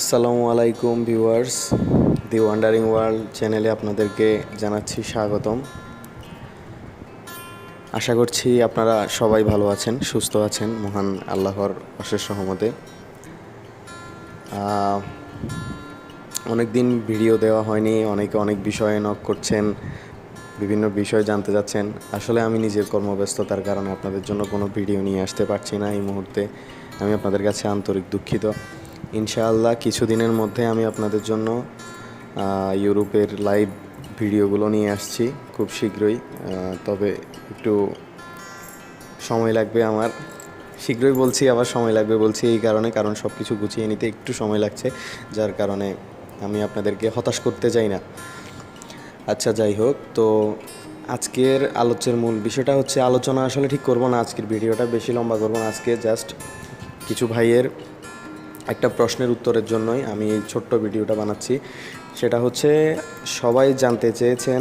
আসসালামু আলাইকুম ভিউয়ার্স, দি wandering world চ্যানেলে আপনাদেরকে জানাচ্ছি স্বাগতম। আশা করছি আপনারা সবাই ভালো আছেন, সুস্থ আছেন মহান আল্লাহর অশেষ রহমতে। অনেক দিন ভিডিও দেওয়া হয়নি, অনেকে অনেক বিষয়ে নক করছেন, বিভিন্ন বিষয় জানতে যাচ্ছেন। আসলে আমি নিজের কর্মব্যস্ততার কারণে আপনাদের জন্য কোনো ভিডিও নিয়ে আসতে পারছি না এই মুহূর্তে। আমি আপনাদের কাছে আন্তরিক দুঃখিত। ইনশাআল্লাহ কিছুদিনের মধ্যে আমি আপনাদের জন্য ইউরোপের লাইভ ভিডিওগুলো নিয়ে আসছি খুব শীঘ্রই। তবে একটু সময় লাগবে আমার, শীঘ্রই বলছি আবার সময় লাগবে বলছি এই কারণ সব কিছু গুছিয়ে নিতে একটু সময় লাগছে, যার কারণে আমি আপনাদেরকে হতাশ করতে চাই না। আচ্ছা, যাই হোক, তো আজকের আলোচ্যের মূল বিষয়টা হচ্ছে, আলোচনা আসলে ঠিক করব না, আজকের ভিডিওটা বেশি লম্বা করব না। আজকে জাস্ট কিছু ভাইয়ের একটা প্রশ্নের উত্তরের জন্যই আমি এই ছোট্ট ভিডিওটা বানাচ্ছি। সেটা হচ্ছে, সবাই জানতে চেয়েছেন,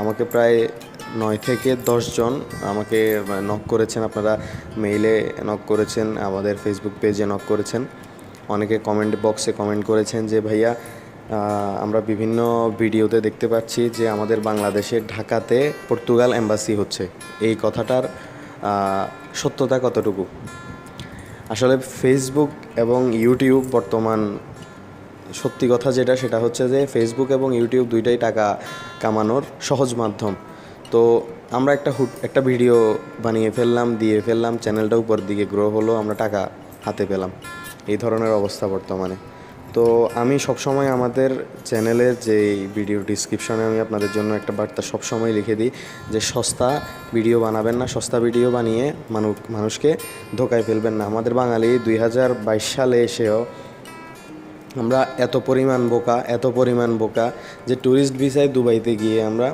আমাকে প্রায় 9 থেকে 10 জন আমাকে নক করেছেন, আপনারা মেইলে নক করেছেন, আমাদের ফেসবুক পেজে নক করেছেন, অনেকে কমেন্ট বক্সে কমেন্ট করেছেন যে ভাইয়া, আমরা বিভিন্ন ভিডিওতে দেখতে পাচ্ছি যে আমাদের বাংলাদেশের ঢাকাতে পর্তুগাল এম্বাসি হচ্ছে। এই কথাটার সত্যতা কতটুকু? আসলে ফেসবুক এবং ইউটিউব বর্তমান সত্যি কথা যেটা, সেটা হচ্ছে যে ফেসবুক এবং ইউটিউব দুইটাই টাকা কামানোর সহজ মাধ্যম। তো আমরা একটা ভিডিও বানিয়ে ফেললাম, দিয়ে ফেললাম, চ্যানেলটা উপর দিকে গ্রো হলো, আমরা টাকা হাতে পেলাম, এই ধরনের অবস্থা বর্তমানে। তো আমি সবসময় আমাদের চ্যানেলের যে ভিডিও ডিসক্রিপশনে আমি আপনাদের জন্য একটা বার্তা সবসময় লিখে দিই যে সস্তা ভিডিও বানাবেন না, সস্তা ভিডিও বানিয়ে মানুষকে ধোকায় ফেলবেন না। আমাদের বাঙালি 2022 সালে এসেও আমরা এত পরিমাণ বোকা যে ট্যুরিস্ট ভিসায় দুবাইতে গিয়ে আমরা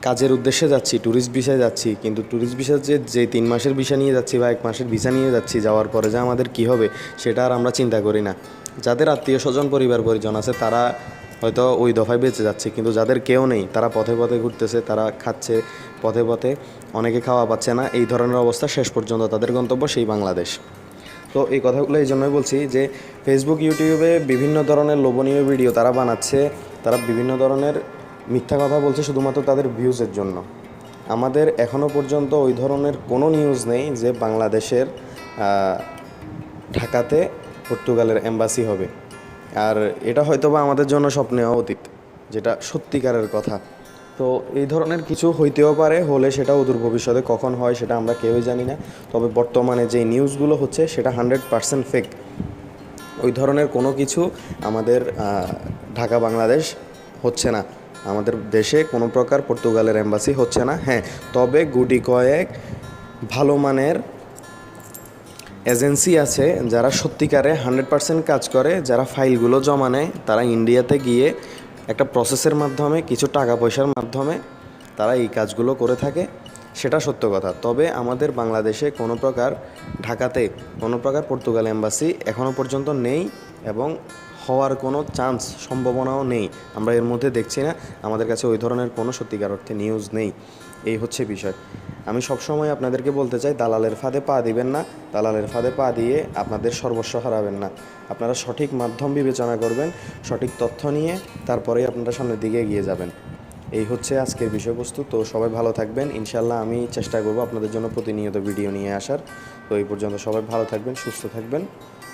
কাজের উদ্দেশ্যে যাচ্ছি, ট্যুরিস্ট ভিসায় যাচ্ছি, কিন্তু ট্যুরিস্ট ভিসা যে 3 মাসের ভিসা নিয়ে যাচ্ছি বা 1 মাসের ভিসা নিয়ে যাচ্ছি, যাওয়ার পরে যে আমাদের কি হবে সেটা আর আমরা চিন্তা করি না। যাদের আত্মীয় স্বজন পরিবার পরিজন আছে তারা হয়তো ওই দফায় বেঁচে যাচ্ছে, কিন্তু যাদের কেউ নেই তারা পথে পথে ঘুরতেছে, তারা খাচ্ছে পথে পথে, অনেকে খাওয়া পাচ্ছে না। এই ধরনের অবস্থা, শেষ পর্যন্ত তাদের গন্তব্য সেই বাংলাদেশ। তো এই কথাগুলো এই জন্যই বলছি যে ফেসবুক ইউটিউবে বিভিন্ন ধরনের লোভনীয় ভিডিও তারা বানাচ্ছে, তারা বিভিন্ন ধরনের মিথ্যা কথা বলছে শুধুমাত্র তাদের ভিউজের জন্য। আমাদের এখনও পর্যন্ত ওই ধরনের কোনো নিউজ নেই যে বাংলাদেশের ঢাকাতে পর্তুগালের এম্বাসি হবে। আর এটা হয়তো বা আমাদের জন্য স্বপ্নেও অতীত, যেটা সত্যিকারের কথা। তো এই ধরনের কিছু হইতেও পারে, হলে সেটা অদূর ভবিষ্যতে কখন হয় সেটা আমরা কেউই জানি না। তবে বর্তমানে যে নিউজগুলো হচ্ছে সেটা 100% ফেক। ওই ধরনের কোনো কিছু আমাদের ঢাকা বাংলাদেশ হচ্ছে না, আমাদের দেশে কোনো প্রকার পর্তুগালের এম্বাসি হচ্ছে না। হ্যাঁ, তবে গুটি কয়েক ভালো মানের এজেন্সি আছে যারা সত্যিকারে 100% কাজ করে, যারা ফাইলগুলো জমা নেয়, তারা ইন্ডিয়াতে গিয়ে একটা প্রসেসের মাধ্যমে, কিছু টাকা পয়সার মাধ্যমে তারা এই কাজগুলো করে থাকে, সেটা সত্য কথা। তবে আমাদের বাংলাদেশে কোনো প্রকার, ঢাকাতে কোনো প্রকার পর্তুগাল এম্বাসি এখনও পর্যন্ত নেই এবং হওয়ার কোনো চান্স, সম্ভাবনাও নেই। আমরা এর মধ্যে দেখছি না, আমাদের কাছে ওই ধরনের কোনো সত্যিকার অর্থে নিউজ নেই। এই হচ্ছে বিষয়। আমি সবসময় আপনাদেরকে বলতে চাই, দালালের ফাঁদে পা দিবেন না, দালালের ফাঁদে পা দিয়ে আপনাদের সর্বস্ব হারাবেন না। আপনারা সঠিক মাধ্যম বিবেচনা করবেন, সঠিক তথ্য নিয়ে তারপরেই আপনারা সামনের দিকে এগিয়ে যাবেন। এই হচ্ছে আজকের বিষয়বস্তু। তো সবাই ভালো থাকবেন, ইনশাল্লাহ আমি চেষ্টা করব আপনাদের জন্য প্রতিনিয়ত ভিডিও নিয়ে আসার। তো এই পর্যন্ত সবাই ভালো থাকবেন, সুস্থ থাকবেন।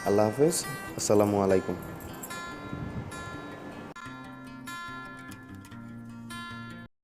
আল্লাহ হাফেজ, আসসালামু আলাইকুম।